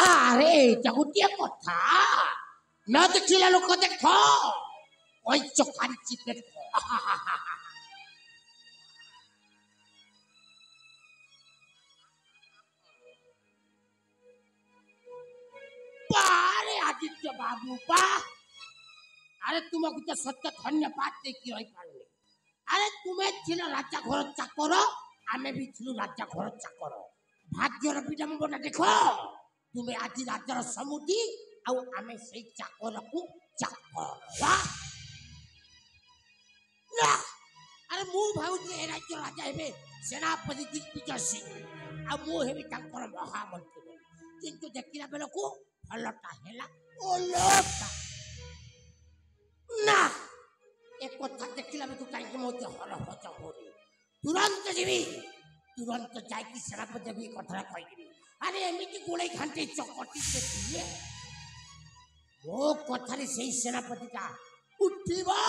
अरे गोटे कथा न देखला लोक देख चकारी चिपेट पारे आदित्य बाबू पा अरे तुमको तो सत्य धन्यवाद देखी रही पारे अरे तुम्हें थिल राजा घर चाकर आमे भी थिलु राजा घर चाकर भाग्यर विडंबना देख तुम्हें आज राजार समुदी आउ आमे से चाकर को चाकर ना अरे मु भाउजी ए राज्य राजा हेबे सेनापति दिग्विजय सिंह आ मु हेबी तांकर महामंत्री किंतु देखिला बेल को फलटा हेला ओलोटा ना एक कथा देखिला बेल को काई मोते हल हज होरी तुरंत जीवी तुरंत जाय कि सेनापति भी कथा कहि अरे एमिति गोळे घंटे चकटी से दिए वो कथारे से सेनापति का उठिबा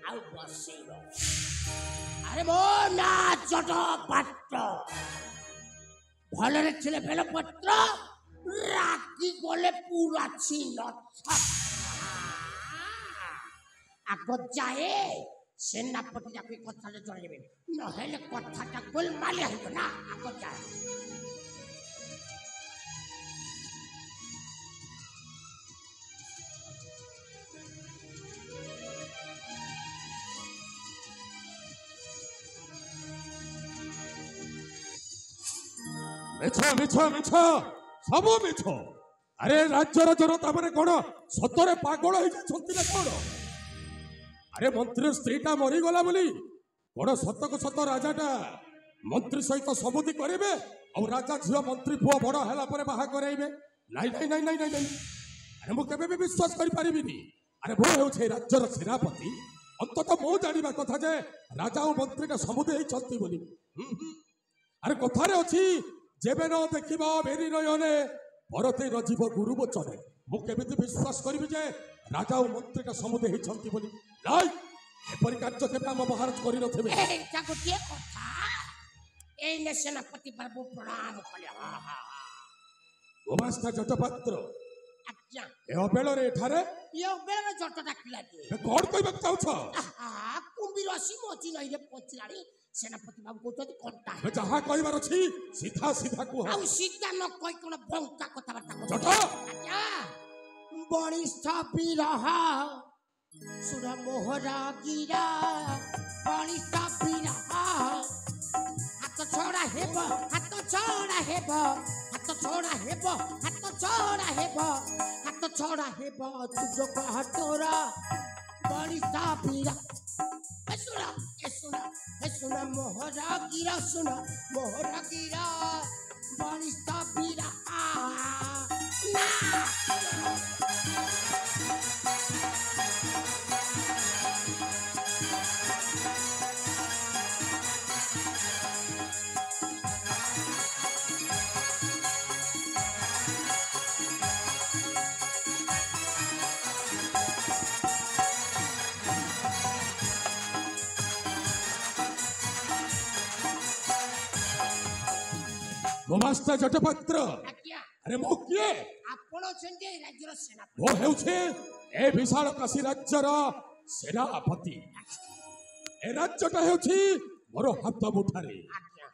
आ बसेबा अरे मो ना जट पाट भलरे छिले बेलपत्र रागी गले पूरा छिन आग जाए सेनापति जाके कथा जणेबे न हेले कथाटा गोलमाल हेबो ना आग जाए मिछ मिछ मिछ सब मिछ अरे राज्यर जनता माने कोन सतरे पागल होई छथि ना कोन अरे मंत्री स्त्रीटा मरी गला बोली कोन सत को सत राजाटा मंत्री सहित समुदी करेबे और राजा झियो मंत्री पुआ बड़ हैला परे बाहा कराइबे नाही नाही नाही नाही नाही अरे मु केबे भी विश्वास करि परिबिनी अरे भो हेउछे राज्यर सेनापति अंतत मो जानिबा कथा जे राजा और मंत्री का समुदी होई छथि बोली अरे कथारे अछि जेबे न देखिबा भेरी नयने भरते रजीव गुरु बचने मु केमिति विश्वास करिबि जे राजा और मंत्री का समुदे ही छंती बोली नाही एपरि कार्य केबे हम महाराज करि नथबे एटा गोटे कथा ए ने सेनापति बाबू प्रणाम कले हा हा गोमास्ता जटपात्र आज्ञा ए अबेलरे एठारे ये अबेलरे जट डाकिला दे ए कोन कइबा चाहछ आ कुंबीर असी मोची नहीं रे पछलाड़ी सेनापति बाबू कहते कोनटा ए जहा कइबार अछि सीधा सीधा को आ सीधा न कई कोन बंका कथा बार्ता जट आज्ञा बणिस्थ बिरहा सुरा मोहरा गिरा बणिस्थ बिरहा हाथ छोड़ा हेब हाथ छोड़ा हेब हाथ छोड़ा हेब हाथ छोड़ा हेब हाथ छोड़ा हेब तुझो कह तोरा बणिस्थ बिरा सुना मोहरा गिरा सुना मोहरा गिरा बणिस्थ बिरा गोमास्ता जटपात्र अरे मो किए आपण छंजे राज्यर सेनापति वो हेउछे ए विशाल काशी राज्यर सेनापति ए राज्यटा हेउछि मोर हाथ मुठारे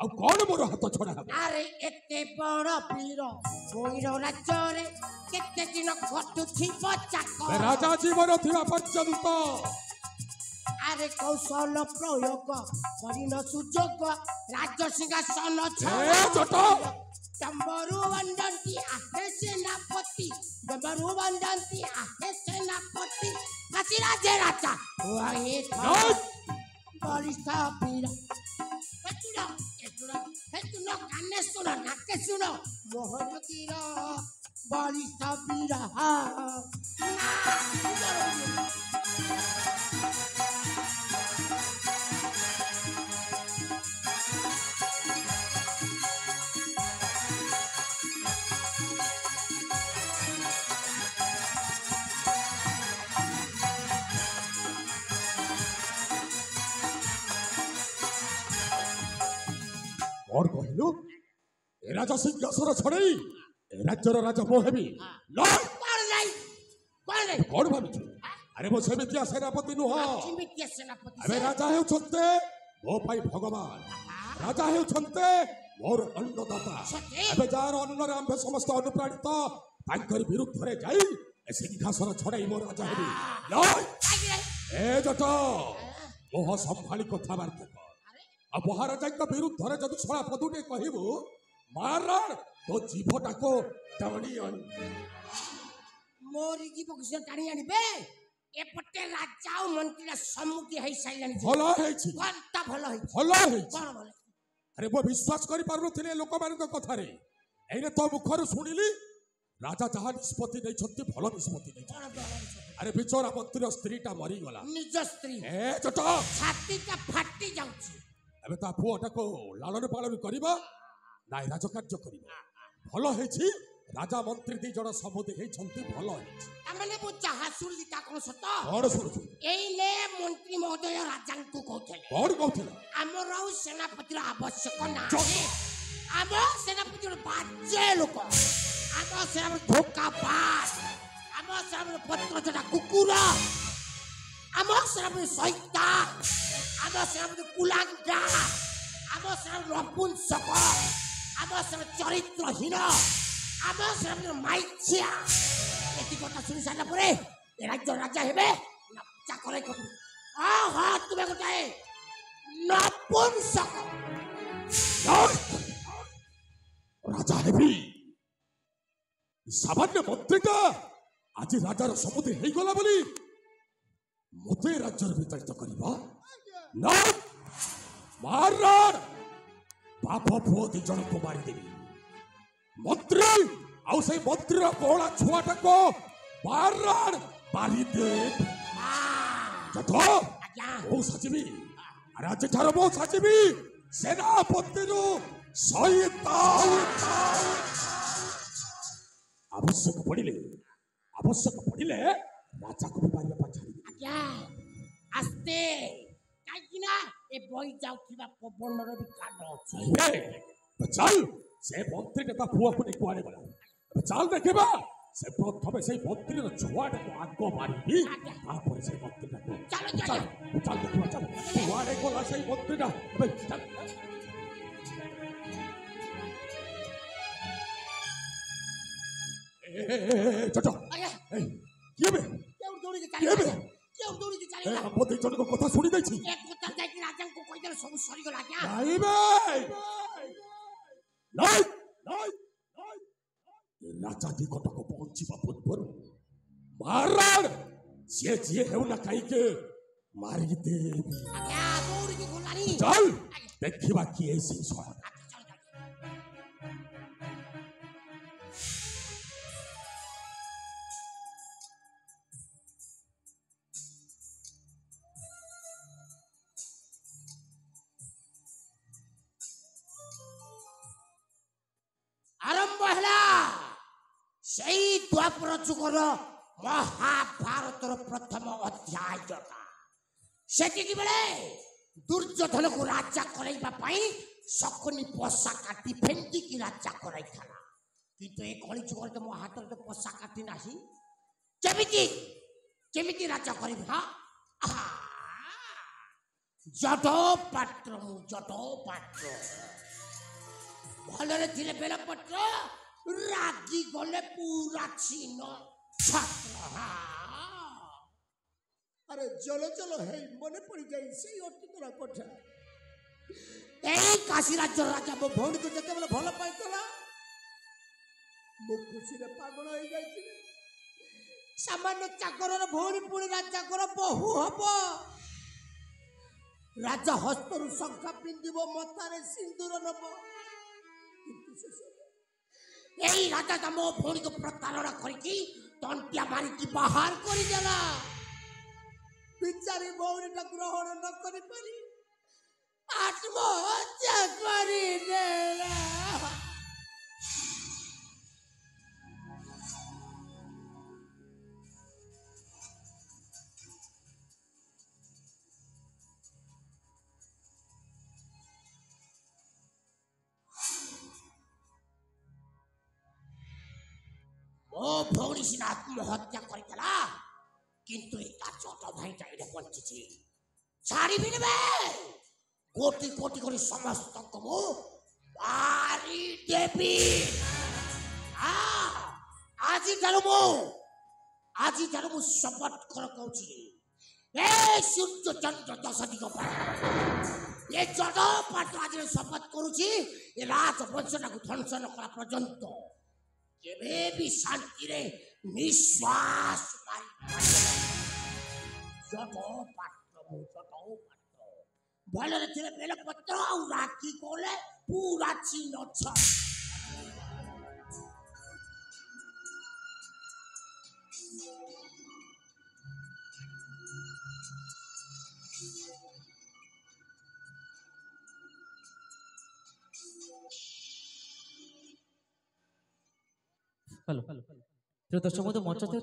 आ कोन मोर हाथ छोड़ा हबे अरे एते बड़ वीर कोइर राज्य रे केते दिन घटुछि बचाक राजा जीवन थिबा पर्यंत अरे कौशल प्रयोग करिन सुजोग राज्य सिंहासन ए जट डम्बरू वंदंती आहे सेनापति डम्बरू वंदंती आहे सेनापति काशी राज्य राजा ओए था बलिष्ठ वीर हेतुनो काने सुनो नाके सुनो मोहन गिरा बलिष्ठ वीर और कहलु ए राजा सिंहासन छड़ई ରାଜ୍ୟର ରାଜା ମୁଁ ହେବି ନାଇଁ କଣ ନାଇଁ କଣ ନାଇଁ କଣ ଭାବିଛୁ ଆରେ ମୁଁ ସେମିତିଆ ସେନାପତି ନୁହଁ କେମିତିଆ ସେନାପତି ଏବେ ରାଜା ହେଉଛନ୍ତି ମୋ ପାଇଁ ଭଗବାନ ରାଜା ହେଉଛନ୍ତି ମୋର ଅନ୍ନଦାତା ଏବେ ଯାହାର ଅନ୍ନରେ ଆମ୍ଭେ ସମସ୍ତେ ଅନୁପ୍ରାଣିତ ତାଙ୍କରି ବିରୁଦ୍ଧରେ ଯାଇ ସିଂହାସନ ଛଡାଇ ମୋ ରାଜା ହେବି ଏ ଜଟ ମୋହ ସମ୍ଭାଳି କଥାବାର୍ତ୍ତା କର ଆଉ ମହାରାଜାଙ୍କ ବିରୁଦ୍ଧରେ ଯଦି ଶଳା ପଦୁଟେ କହିବୁ ମାରଣ ତୋ ଜିଭଟାକୁ ଟାଣି ଆଣି ମୋରି ଜୀବକୁ ସେ ଟାଣି ଆଣିବେ ଏପଟେ ରାଜା ଆଉ ମନ୍ତ୍ରୀର ସମ୍ମୁଖୀ ହେଇସାରିଲାଣି ଭଲ ହେଇଛି କଣଟା ଭଲ ହେଇଛି ଭଲ ହେଇଛି କଣ ଭଲ ଆରେ ମୁଁ ବିଶ୍ୱାସ କରିପାରୁନଥିଲି ଏ ଲୋକମାନଙ୍କ କଥାରେ ଏଇନେ ତୋ ମୁଖରୁ ଶୁଣିଲି ରାଜା ଯାହା ନିଷ୍ପତ୍ତି ନେଇଛନ୍ତି ଭଲ ନିଷ୍ପତ୍ତି ନେଇଛନ୍ତି ଆରେ ବିଚରା ମନ୍ତ୍ରୀର ସ୍ତ୍ରୀଟା ମରିଗଲା ନିଜ ସ୍ତ୍ରୀ ଏ ଜଟ ଛାତିଟା ଫାଟି ଯାଉଛି ଏବେ ତା ପୁଅଟାକୁ ଲାଳନ ପାଳନ କରିବା ନାଇଁ ରାଜକାର୍ଯ୍ୟ କରିବା ଭଲ ହେଇଛି ରାଜା ମନ୍ତ୍ରୀ ଦି ଜଣ ସମୁଦି ହେଇଛନ୍ତି ଭଲ ହେଇଛି ମାନେ ମୁଁ ଯାହା ଶୁଣିଲି ତା କଣ ସତ କଣ ଶୁଣୁଛୁ ଏଇନେ ମନ୍ତ୍ରୀ ମହୋଦୟ ରାଜାଙ୍କୁ କହୁଥିଲେ କଣ କହୁଥିଲେ ଆମର ଆଉ ସେନାପତିର ଆବଶ୍ୟକ ନାହିଁ ଆମ ସେନାପତି ଗୋଟେ ବାଜେ ଲୋକ ଆମ ସେନାପତି ଧୋକା ବାସ ଆମ ସେନାପତି ପତ୍ର ଚଟା କୁକୁର ଆମ ସେନାପତି ଶୈତାନ ଆମ ସେନାପତି କୁଲାଙ୍ଗା ଆମ ସେନାପତି ନପୁଂସକ ଆମ ସେନାପତି ଚରିତ୍ରହୀନ ଆମ ସେନାପତି ମାଇଚିଆ ଏତିକି କଥା ଶୁଣି ସାରିଲା ପରେ ଏ ରାଜ୍ୟ ରାଜା ହେବେ ନା ଚାକର କରିବେ ହଁ ତୁମେ ଗୋଟାଏ ନପୁଂସକ ରାଜା ହେବି ସାମାନ୍ୟ ମନ୍ତ୍ରୀଟା ଆଜି ରାଜାର ସମୁଦି ହେଇଗଲା ବୋଲି ମତେ ରାଜ୍ୟରେ ବିତାଡ଼ିତ କରିବା ନା ମାରଣ ବାପ ପୁଅ ଦି ଜଣକୁ ମାରିଦେବି ମନ୍ତ୍ରୀ ଆଉ ସେଇ ମନ୍ତ୍ରୀର କଅଁଳା ଛୁଆଟାକୁ ମାରଣ ମାରିଦେବି ମୁଁ ସାଜିବି ଆରେ ଆଜିଠାରୁ ମୁଁ ସାଜିବି ସେନାପତିରୁ ଆବଶ୍ୟକ ପଡ଼ିଲେ ରାଜାକୁ ବି ମାରିବା ପାଇଁ ଛାଡ଼ିବି ଆଜ୍ଞା ଆସ୍ତେ କାହିଁକି ନା ଏ ବହି ଯାଉଥିବା ପବନର ବି କାନ ଅଛି ଚାଲ ସେ ମନ୍ତ୍ରୀଟା ତା ପୁଅକୁ ନେଇ କୁଆଡ଼େ ଗଲା ଚାଲ ଦେଖିବା ସେ ପ୍ରଥମେ ସେଇ ମନ୍ତ୍ରୀର ଛୁଆଟାକୁ ଆଗ ମାରିବି ତାପରେ ସେଇ ମନ୍ତ୍ରୀଟାକୁ ଚାଲ ଦେଖିବା ଚାଲ କୁଆଡ଼େ ଗଲା ସେଇ ମନ୍ତ୍ରୀଟା କଥା ଶୁଣି ଦେଇଛି ରାଜାଙ୍କୁ କହିଦେଲେ ସବୁ ସରିଗଲା ରାଜା ନିକଟକୁ ପହଞ୍ଚିବା ପୂର୍ବରୁ ମାରଣ ସିଏ ଯିଏ ହେଉନା କାହିଁକି ମାରିଦେବି ଚାଲ ଦେଖିବା କିଏ ସେଇ ଶଳା ଆରମ୍ଭ ହେଲା ସେଇ ଦ୍ୱାପର ଯୁଗର ମହାଭାରତର ପ୍ରଥମ ଅଧ୍ୟାୟଟା ସେତିକି ବେଳେ ଦୁର୍ଯ୍ୟୋଧନକୁ ରାଜା କରାଇବା ପାଇଁ ଶକୁନି ପଶା କାଟି ଫେଣ୍ଟିକି ରାଜା କରାଇଥିଲା କିନ୍ତୁ ଏ କଳି ଯୁଗରେ ତ ମୋ ହାତରେ ତ ପଶା କାଟି ନାହିଁ କେମିତି ରାଜା କରିବି ଜଟ ପାତ୍ର ମୁଁ ଜଟ ପାତ୍ର ଭଲରେ ଥିଲେ ବେଲପତ୍ର ରାଗି ଗଲେ ପୁରା ଛିନ ଛାତ୍ର আরে চলো চলো হেই মনে পড়ি যাই সেই অতীতর কথা এই কাশী রাজ্যর রাজা ମୋ ভଉଣୀକୁ ଯେତେବେଳେ ଭଲ ପାଇଥିଲା ମୁଁ ଖୁସିରେ ପାଗଳ ହେଇଯାଇଥିଲି ସାମାନ୍ୟ ଚାକରର ଭଉଣୀ ପୁଣି ରାଜାଙ୍କର ବୋହୂ ହବ ରାଜା ହସ୍ତରୁ ଶଙ୍ଖା ପିନ୍ଧିବ ମଥାରେ ସିନ୍ଦୁର ନବ এই রাজাটা ମୋ ଭଉଣୀକୁ ପ୍ରତାରଣା କରିକି ତଣ୍ଟିଆ ମାରିକି ବାହାର କରିଦେଲା ବିଚାରୀ ଭଉଣୀଟା ଗ୍ରହଣ ନ କରିପାରି ଆତ୍ମହତ୍ୟା କରିଦେଲା ମୋ ଭଉଣୀ ସିନା ଆତ୍ମହତ୍ୟା କରିଥିଲା କିନ୍ତୁ ତା ଛୋଟ ଭାଇଟା ଏଇଟା ବଞ୍ଚିଛି ଛାଡ଼ିବିନି ବେ କୋଟି କୋଟି କରି ସମସ୍ତଙ୍କୁ ମୁଁ ମାରିଦେବି ଆଜିଠାରୁ ମୁଁ ଶପଥ କର କହୁଛି ଏ ସୂର୍ଯ୍ୟ ଚନ୍ଦ୍ର ଦଶ ଦିଗ ଏ ଜଡପାଠ ଆଜି ଶପଥ କରୁଛି ଏ ରାଜବଂଶଟାକୁ ଧ୍ୱଂସ ନ କଲା ପର୍ଯ୍ୟନ୍ତ କେବେ ବି ଶାନ୍ତିରେ ନିଶ୍ୱାସ ଭଲରେ ଥିଲେ ବେଲପତ୍ର ଆଉ ରାକ୍ଷୀ କଲେ ପୁରା ଚିହ୍ନ হ্যালো প্রিয় দর্শক বন্ধু মঞ্চ থেকে